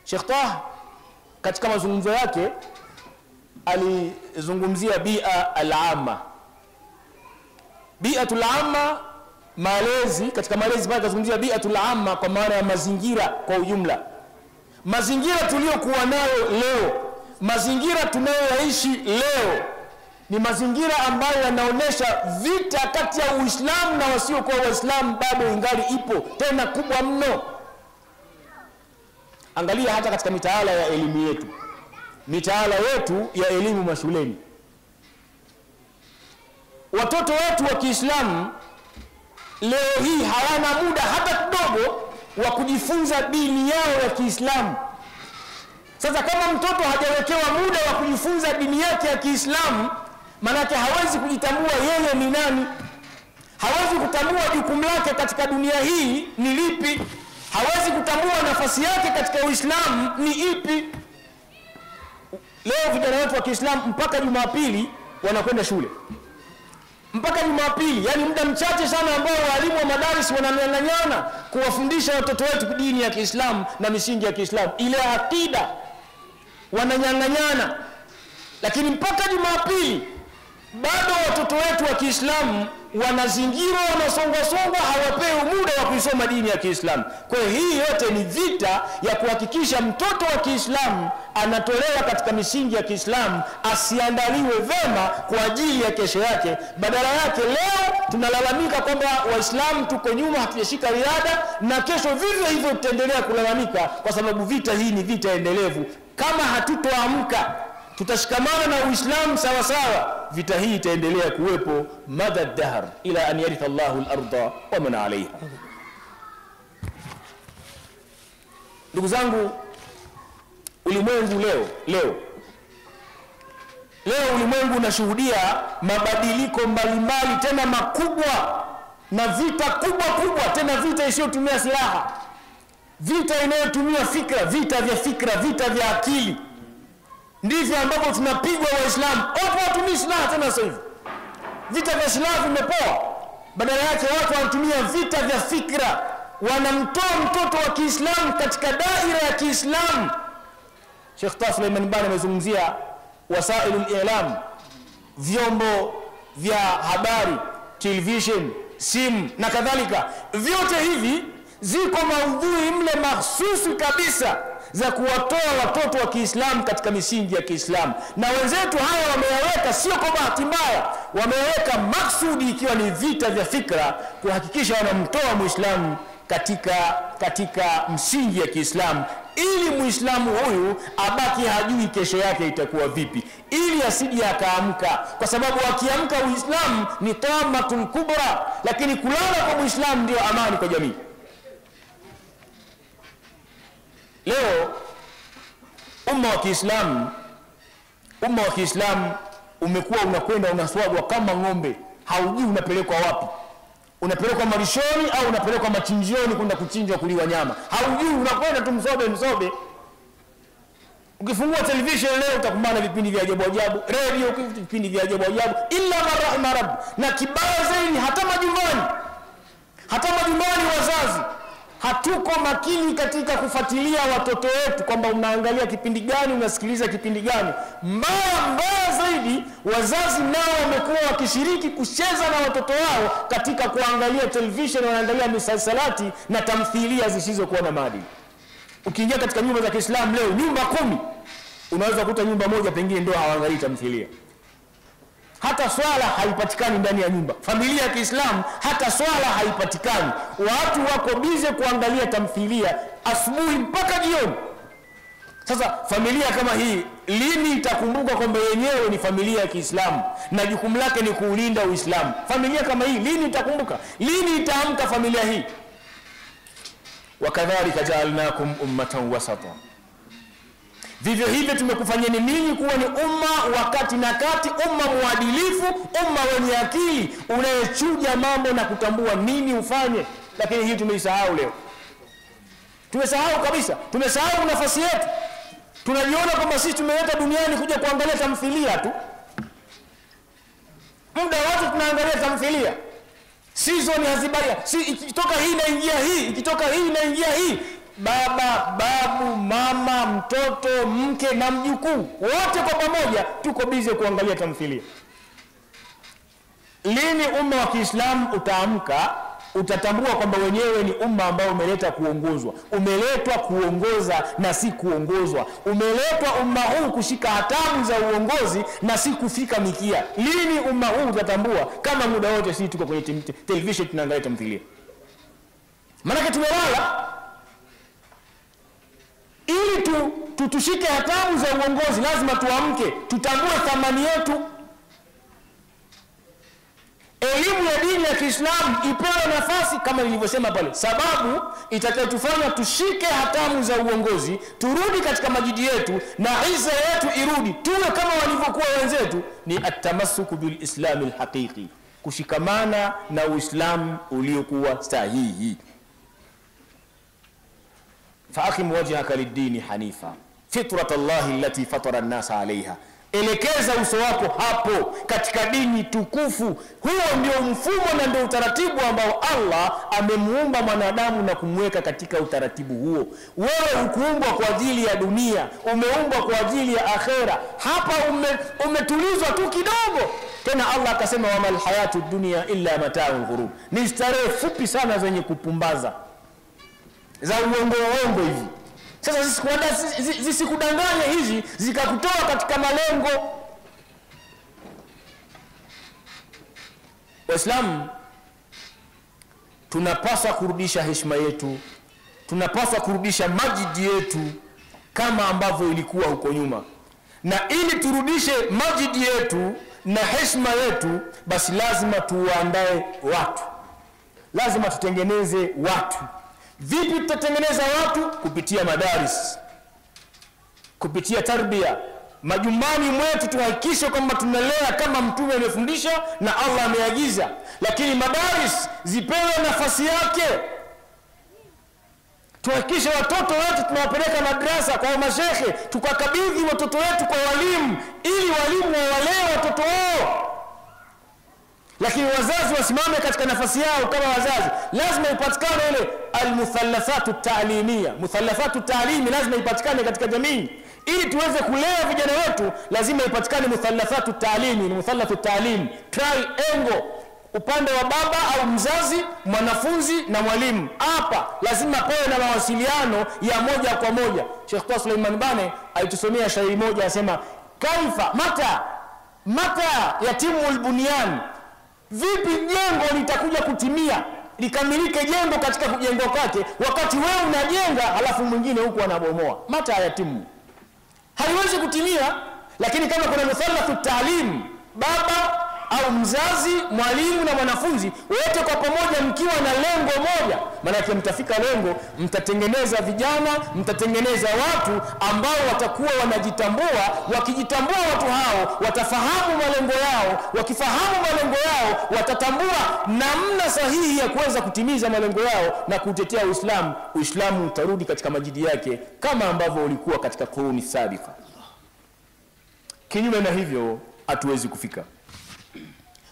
Sheikh Taha katika mazungumzo yake alizungumzia bia al-amma. Biatul amma malezi, katika malezi pale kazungumzia biatul amma kwa maana ya mazingira kwa ujumla. Mazingira tuliyokuwa nayo leo, mazingira tunayoishi leo ni mazingira ambayo yanaonesha vita kati ya Uislamu na wasiokuwa Waislamu bado ingali ipo, tena kubwa mno. Angalia hata katika mitaala ya elimu yetu, mitaala yetu ya elimu mashuleni. Watoto wetu wa Kiislamu leo hii hawana muda hata kidogo wa kujifunza dini yao ya Kiislamu. Sasa kama mtoto hajawekewa muda wa kujifunza dini yake ya Kiislamu, manake hawezi kujitambua yeye ni nani, hawezi kutambua jukumu lake katika dunia hii ni lipi, hawezi kutambua nafasi yake katika Uislamu ni ipi. Leo vijana wetu wa Kiislamu mpaka Jumapili wanakwenda shule, mpaka Jumapili, yani muda mchache sana ambao walimu wa madarisi wananyang'anyana kuwafundisha watoto wetu dini ya Kiislamu na misingi ya Kiislamu, ile akida wananyang'anyana. Lakini mpaka Jumapili bado watoto wetu wa Kiislamu wanazingirwa, wanasongwa, hawapewi muda wa kusoma dini ya Kiislamu. Kwa hiyo hii yote ni vita ya kuhakikisha mtoto wa Kiislamu anatolewa katika misingi ya Kiislamu, asiandaliwe vema kwa ajili ya kesho yake. Badala yake leo tunalalamika kwamba Waislamu tuko nyuma, hatujashika riada, na kesho vivyo hivyo tutaendelea kulalamika, kwa sababu vita hii ni vita endelevu. Kama hatutoamka tutashikamana na Uislamu sawa sawa, vita hii itaendelea kuwepo madad dahr ila an yaritha Allahu al-ardha wa man 'alayha. Ndugu zangu, ulimwengu leo ulimwengu unashuhudia mabadiliko mbalimbali tena makubwa, na vita kubwa tena, vita isiyotumia silaha, vita inayotumia fikra, vita vya akili. Ndivyo ambapo tunapigwa Waislamu. Watu watumii silaha tena sasa hivi. Vita vya silaha vimepoa. Badala yake watu wanatumia vita vya fikra. Wanamtoa mtoto wa Kiislamu katika daira ya Kiislamu. Sheikh Taha Suleiman Bani amezungumzia wasailul i'lam, vyombo vya habari, television, simu na kadhalika. Vyote hivi ziko maudhui mle mahsusi kabisa za kuwatoa watoto wa Kiislamu katika misingi ya Kiislamu. Na wenzetu haya wameyaweka sio kwa bahati mbaya, wameweka maksudi ikiwa ni vita vya fikra, kuhakikisha wanamtoa Muislamu katika msingi ya Kiislamu, ili Muislamu huyu abaki hajui kesho yake itakuwa vipi, ili asije akaamka, kwa sababu akiamka Uislamu ni tamatul kubra, lakini kulala kwa Muislamu ndio amani kwa jamii. Leo umma wa Kiislamu umekuwa unakwenda unaswagwa kama ng'ombe, haujui unapelekwa wapi. Unapelekwa malishoni au unapelekwa machinjioni kwenda kuchinjwa kuliwa nyama, haujui, unakwenda tu msobe. Ukifungua television leo utakumbana vipindi vya ajabu, radio vipindi vya ajabu, illa marahima rabb. Na kibaya zaidi, hata majumbani wazazi hatuko makini katika kufuatilia watoto wetu, kwamba unaangalia kipindi gani, unasikiliza kipindi gani. Mbaya zaidi, wazazi nao wamekuwa wakishiriki kucheza na watoto wao katika kuangalia television, wanaangalia misalsalati na tamthilia zisizokuwa na maadili. Ukiingia katika nyumba za Kiislamu leo, nyumba 10 unaweza kukuta nyumba moja pengine ndio hawaangalii tamthilia. Hata swala haipatikani ndani ya nyumba. Familia ya Kiislamu hata swala haipatikani. Watu wako bize kuangalia tamthilia asubuhi mpaka jioni. Sasa familia kama hii lini itakumbuka kwamba yenyewe ni familia ya Kiislamu na jukumu lake ni kuulinda Uislamu? Familia kama hii lini itakumbuka? Lini itaamka familia hii? Wakadhalika ja'alnakum ummatan wasata, vivyo hivyo tumekufanyeni ninyi kuwa ni umma wakati na kati, umma muadilifu, umma wenye akili, unayechuja mambo na kutambua nini ufanye. Lakini hii tumeisahau leo. Tumesahau kabisa, tumesahau nafasi yetu. Tunajiona kwamba sisi tumeleta duniani kuja kuangalia tamthilia tu. Muda wote tunaangalia tamthilia. Season hazibalia. Ikitoka hii inaingia hii, ikitoka hii inaingia hii. baba, babu, mama, mtoto, mke na mjukuu, wote kwa pamoja tuko busy kuangalia tamthilia. Lini umma wa Kiislamu utaamka, utatambua kwamba wenyewe ni umma ambao umeletwa kuongoza na si kuongozwa. Umeletwa umma huu kushika hatamu za uongozi na si kufika mikia. Lini umma huu utatambua kama muda wote sisi tuko kwenye television tunaangalia tamthilia? Maana tumelala. Ili tushike hatamu za uongozi lazima tuamke, tutambue thamani yetu. Elimu ya dini ya Kiislamu ipewe nafasi kama nilivyosema pale. Sababu itakayotufanya tushike hatamu za uongozi, turudi katika majidi yetu na izza yetu irudi, tuwe kama walivyokuwa wenzetu, ni atamassuku bil islamil haqiqi, kushikamana na Uislamu uliokuwa sahihi. Faqim wajhaka lid-dini hanifa fitratallahi allati fatara an-nasa 'alayha, elekeza uso wako hapo katika dini tukufu. Huo ndio mfumo na ndio utaratibu ambao Allah amemuumba mwanadamu na kumweka katika utaratibu huo. Wewe hukuumbwa kwa ajili ya dunia, umeumbwa kwa ajili ya akhera. Hapa umetulizwa tu kidogo. Tena Allah akasema wamal hayatu dunya illa mata'ul ghurur, ni starehe fupi sana zenye kupumbaza za uongo hivi. Sasa zisikudanganya hizi zikakutoa katika malengo. Waislamu tunapaswa kurudisha heshima yetu, tunapaswa kurudisha majidi yetu kama ambavyo ilikuwa huko nyuma. Na ili turudishe majidi yetu na heshima yetu, basi lazima tuandae watu, lazima tutengeneze watu. Vipi tutatengeneza watu? Kupitia madaris, kupitia tarbia. Majumbani mwetu tuhakikishe kwamba tunalea kama Mtume amefundisha na Allah ameagiza, lakini madaris zipewe nafasi yake. Tuhakikishe watoto wetu tunawapeleka madrasa kwa mashehe, tukakabidhi watoto wetu kwa walimu ili walimu wawalee watoto wao. Lakini wazazi wasimame katika nafasi yao kama wazazi. Lazima ipatikane ile al-muthallathatu ta'limiyya, muthallathatu ta'limi lazima ipatikane katika jamii. Ili tuweze kulea vijana wetu lazima ipatikane muthallathatu ta'limi, muthallathu ta'lim, triangle, upande wa baba au mzazi, mwanafunzi na mwalimu. Hapa lazima pawe na mawasiliano ya moja kwa moja. Sheikh Taha Suleiman Bane alitusomea shairi moja, asema kaifa mata yatimul bunyan, vipi jengo litakuja kutimia, likamilike jengo katika kujengwa kwake, wakati wewe unajenga halafu mwingine huko anabomoa? Mata yatimu, haiwezi kutimia. Lakini kama kuna muthallathu ta'lim, baba au mzazi, mwalimu na mwanafunzi, wote kwa pamoja mkiwa na lengo moja, maana yake mtafika lengo, mtatengeneza vijana, mtatengeneza watu ambao watakuwa wanajitambua. Wakijitambua watu hao watafahamu malengo yao, wakifahamu malengo yao watatambua namna sahihi ya kuweza kutimiza malengo yao na kutetea Uislamu. Uislamu utarudi katika majidi yake kama ambavyo ulikuwa katika kuruni sabika. Kinyume na hivyo hatuwezi kufika.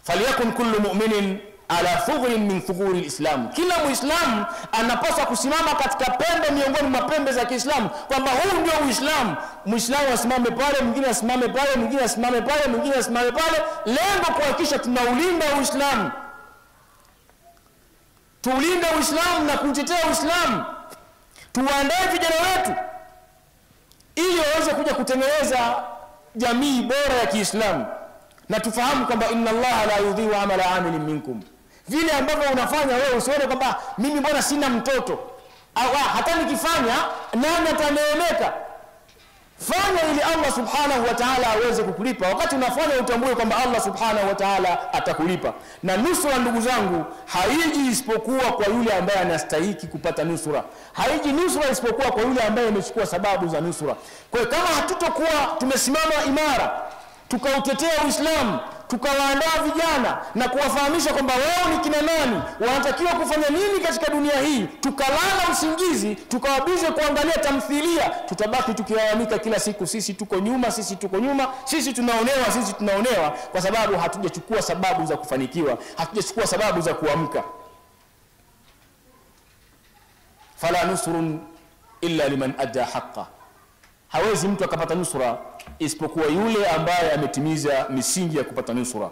Faliyakun kullu mu'minin ala thughrin min thughuri al-islam, kila muislamu anapaswa kusimama katika pembe miongoni mwa pembe za Kiislamu, kwamba huu ndio Uislamu. Muislamu asimame pale, mwingine asimame pale, mwingine asimame pale, mwingine asimame pale, lengo kuhakikisha tunaulinda Uislamu, tuulinda Uislamu na kutetea Uislamu. Tuandae vijana wetu ili waweze kuja kutengeneza jamii bora ya Kiislamu, na tufahamu kwamba inna Allah la yudhi'u amala amilin minkum. Vile ambavyo unafanya wewe, usione kwamba mimi bwana sina mtoto, au hata nikifanya nani ataneemeka. Fanya ili Allah subhanahu wa ta'ala aweze kukulipa. Wakati unafanya utambue kwamba Allah subhanahu wa ta'ala atakulipa. Na nusura, ndugu zangu, haiji isipokuwa kwa yule ambaye anastahili kupata nusura. Haiji nusura isipokuwa kwa yule ambaye amechukua sababu za nusura. Kwa hiyo kama hatutokuwa tumesimama imara tukautetea Uislamu, tukawaandaa vijana na kuwafahamisha kwamba wao ni kina nani, wanatakiwa kufanya nini katika dunia hii, tukalala usingizi, tukawabize kuangalia tamthilia, tutabaki tukilalamika kila siku, sisi tuko nyuma, sisi tuko nyuma, sisi tunaonewa, sisi tunaonewa, kwa sababu hatujachukua sababu za kufanikiwa, hatujachukua sababu za kuamka. Fala nusrun illa liman adda haqqa. Hawezi mtu akapata nusra isipokuwa yule ambaye ametimiza misingi ya kupata nusra.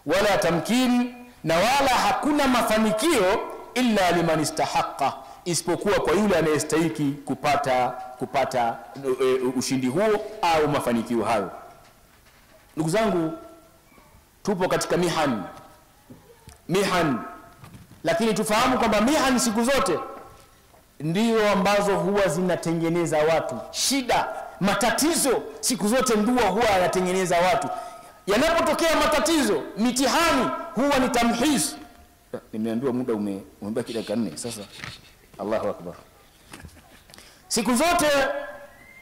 Wala tamkin, na wala hakuna mafanikio illa liman istahaqqa, isipokuwa kwa yule anayestahili kupata ushindi huo au mafanikio hayo. Ndugu zangu, tupo katika mihan, lakini tufahamu kwamba mihan siku zote ndio ambazo huwa zinatengeneza watu. Shida, matatizo siku zote ndio huwa yanatengeneza watu. Yanapotokea matatizo, mitihani, huwa ni tamhis. Nimeambiwa muda umebaki dakika 4 sasa. Allahu akbar. Siku zote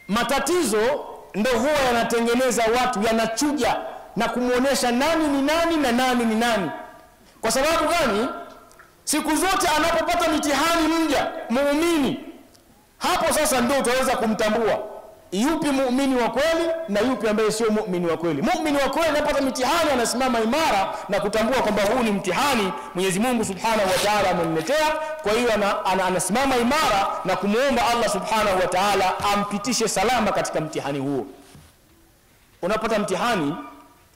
matatizo ndio huwa yanatengeneza watu, yanachuja na kumuonesha nani ni nani na nani ni nani. Kwa sababu gani? Siku zote anapopata mitihani mja muumini, hapo sasa ndio utaweza kumtambua yupi muumini wa kweli na yupi ambaye sio muumini wa kweli. Muumini wa kweli anapata mitihani, anasimama imara na kutambua kwamba huu ni mtihani Mwenyezi Mungu Subhanahu wa Ta'ala amemletea. Kwa hiyo anasimama imara na kumuomba Allah Subhanahu wa Ta'ala ampitishe salama katika mtihani huo. Unapata mtihani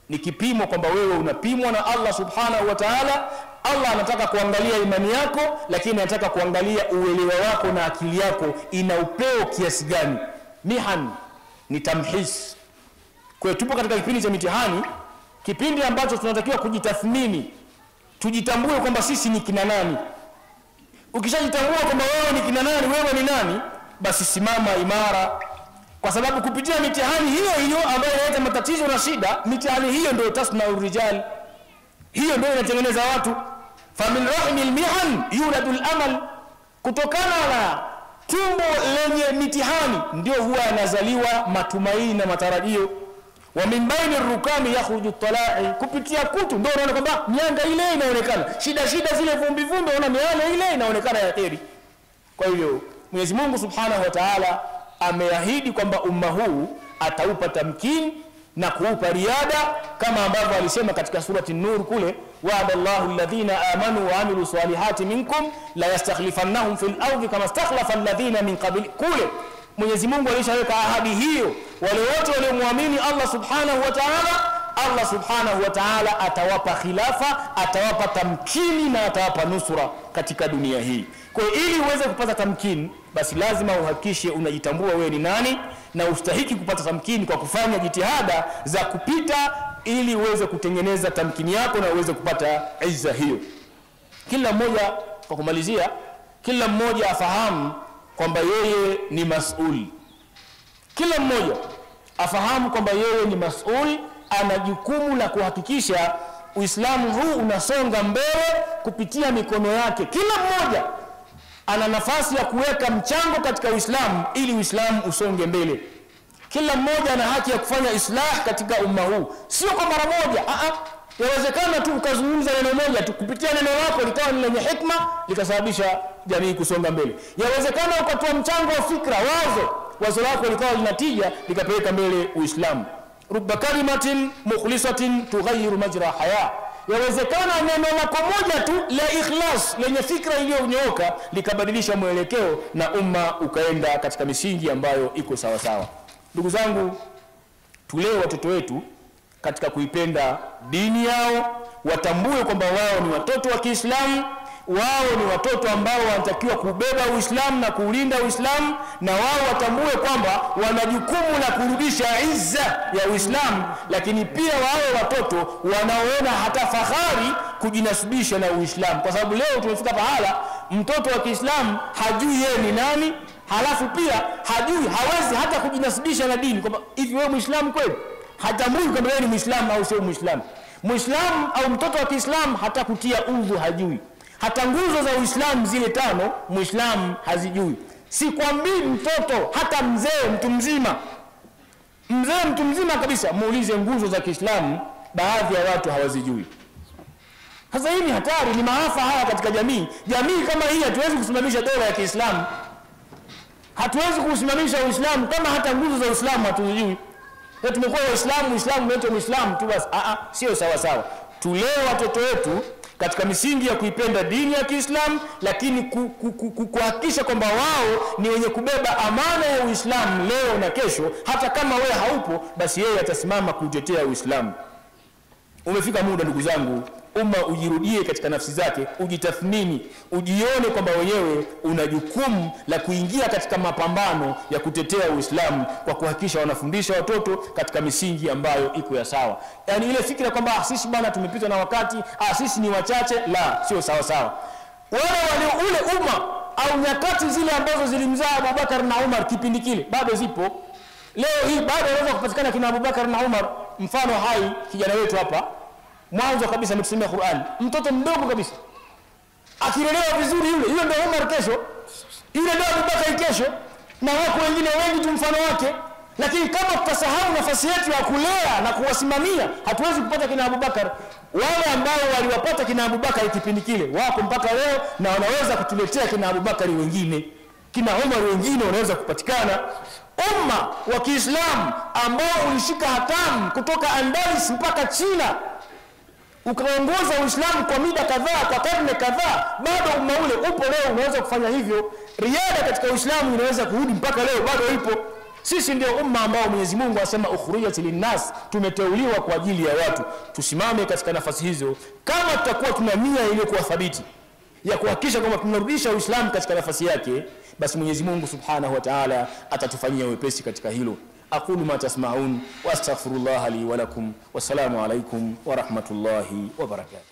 ni kipimo kwamba wewe unapimwa na Allah Subhanahu wa Ta'ala. Allah anataka kuangalia imani yako, lakini anataka kuangalia uelewa wako na akili yako ina upeo kiasi gani. Mihan ni tamhis. Kwa hiyo tupo katika kipindi cha mitihani, kipindi ambacho tunatakiwa kujitathmini, tujitambue kwamba sisi ni kina nani. Ukishajitambua kwamba wewe ni kina nani, wewe ni nani, basi simama imara, kwa sababu kupitia mitihani hiyo ambayo inaleta matatizo na shida, mitihani hiyo ndio tasnau rijal, hiyo ndio inatengeneza watu. Famin rahmil mihan yuladul amal, kutokana na tumbo lenye mitihani ndio huwa yanazaliwa matumaini na matarajio. Wa min baini rukami yakhruju talai, kupitia kutu ndio unaona kwamba mianga ile inaonekana, shida zile vumbi unaona miale ile inaonekana ya kheri. Kwa hiyo Mwenyezi Mungu Subhanahu wa Ta'ala ameahidi kwamba umma huu ataupa tamkin na kuupa riada, kama ambavyo alisema katika surati An-Nur kule, wa'adallahu alladhina amanu wa amilu salihati minkum la yastakhlifannahum fil ardi kama istakhlafa alladhina min qabl. Kule Mwenyezi Mungu alishaweka ahadi hiyo, wale wote waliomwamini Allah Subhanahu wa Ta'ala, Allah Subhanahu wa Ta'ala atawapa khilafa, atawapa tamkini na atawapa nusura katika dunia hii. Kwa hiyo ili uweze kupata tamkini, basi lazima uhakikishe unajitambua wewe ni nani, na ustahiki kupata tamkini kwa kufanya jitihada za kupita ili uweze kutengeneza tamkini yako na uweze kupata izza hiyo. Kila mmoja, kwa kumalizia, kila mmoja afahamu kwamba yeye ni mas'ul. Kila mmoja afahamu kwamba yeye ni mas'ul, ana jukumu la kuhakikisha Uislamu huu unasonga mbele kupitia mikono yake. Kila mmoja ana nafasi ya kuweka mchango katika Uislamu ili Uislamu usonge mbele. Kila mmoja ana haki ya kufanya islah katika umma huu, sio kwa mara moja. Yawezekana tu ukazungumza neno moja tu, kupitia neno lako likawa ni lenye hikma, likasababisha jamii kusonga mbele. Yawezekana ukatoa mchango wa fikra, wazo lako likawa linatija, likapeleka mbele Uislamu. Rubba kalimatin mukhlisatin tughayyiru majra haya. Yawezekana neno lako moja tu la ikhlas, lenye fikra iliyonyooka, likabadilisha mwelekeo na umma ukaenda katika misingi ambayo iko sawa sawa. Ndugu zangu, tulee watoto wetu katika kuipenda dini yao, watambue kwamba wao ni watoto wa Kiislamu, wao ni watoto ambao wanatakiwa kubeba Uislamu na kuulinda Uislamu, na wao watambue kwamba wana jukumu la kurudisha izza ya Uislamu, lakini pia wao watoto wanaoona hata fahari kujinasibisha na Uislamu. Kwa sababu leo tumefika pahala mtoto wa Kiislamu hajui yeye ni nani, halafu pia hawezi hata kujinasibisha na dini, kwamba hivi wewe Muislamu kweli? Hatambui kama wewe ni Muislamu au sio Muislamu. Muislamu au mtoto wa Kiislamu hata kutia udhu hajui. Hata nguzo za Uislamu zile 5 Muislamu hazijui. Sikwambii mtoto, hata mzee, mtu mzima kabisa, muulize nguzo za Kiislamu, baadhi ya watu hawazijui. Sasa hii ni hatari, ni maafa haya katika jamii. Jamii kama hii hatuwezi kusimamisha dola ya Kiislamu. Hatuwezi kusimamisha Uislamu kama hata nguzo za Uislamu hatujui. Na tumekuwa Waislamu, Uislamu wetu Muislamu tu basi. Sio sawa sawa. Tulee watoto wetu katika misingi ya kuipenda dini ya Kiislamu, lakini kuhakikisha kwamba wao ni wenye kubeba amana ya Uislamu leo na kesho. Hata kama wewe haupo, basi yeye atasimama kutetea Uislamu. Umefika muda ndugu zangu, umma ujirudie katika nafsi zake, ujitathmini, ujione kwamba wenyewe una jukumu la kuingia katika mapambano ya kutetea Uislamu kwa kuhakikisha wanafundisha watoto katika misingi ambayo iko ya sawa. Yani ile fikra kwamba sisi bwana tumepitwa na wakati, sisi ni wachache, la, sio sawa sawa. Wale ule umma au nyakati zile ambazo zilimzaa Abubakar na Umar kipindi kile bado zipo. Leo hii bado unaweza kupatikana kina Abubakar na Umar, mfano hai kijana wetu hapa mwanzo kabisa ametusomea Qur'an, mtoto mdogo kabisa akilelewa vizuri, yule ndio Umar kesho, yule ndio Abubakar kesho, na wako wengine wengi tu mfano wake. Lakini kama tutasahau nafasi yetu ya kulea na kuwasimamia, hatuwezi kupata kina Abubakar. Wale ambao waliwapata kina Abubakar kipindi kile wako mpaka leo na wanaweza kutuletea kina Abubakar wengine, kina Umar wengine wanaweza kupatikana. Umma wa Kiislamu ambao ulishika hatamu kutoka Andalus mpaka China, ukaongoza Uislamu kwa muda kadhaa, kwa karne kadhaa, bado umma ule upo leo, unaweza kufanya hivyo. Riada katika Uislamu inaweza kurudi mpaka leo, bado ipo. Sisi ndio umma ambao Mwenyezi Mungu anasema ukhrijat linnas, tumeteuliwa kwa ajili ya watu. Tusimame katika nafasi hizo kama tutakuwa tuna nia iliyokuwa thabiti ya kuhakikisha kwamba tunarudisha Uislamu katika nafasi yake, basi Mwenyezi Mungu Subhanahu wa Ta'ala atatufanyia wepesi katika hilo. Aqulu ma tasma'un wa astaghfirullah li wa lakum. Wassalamu alaykum wa rahmatullahi wa barakatuh.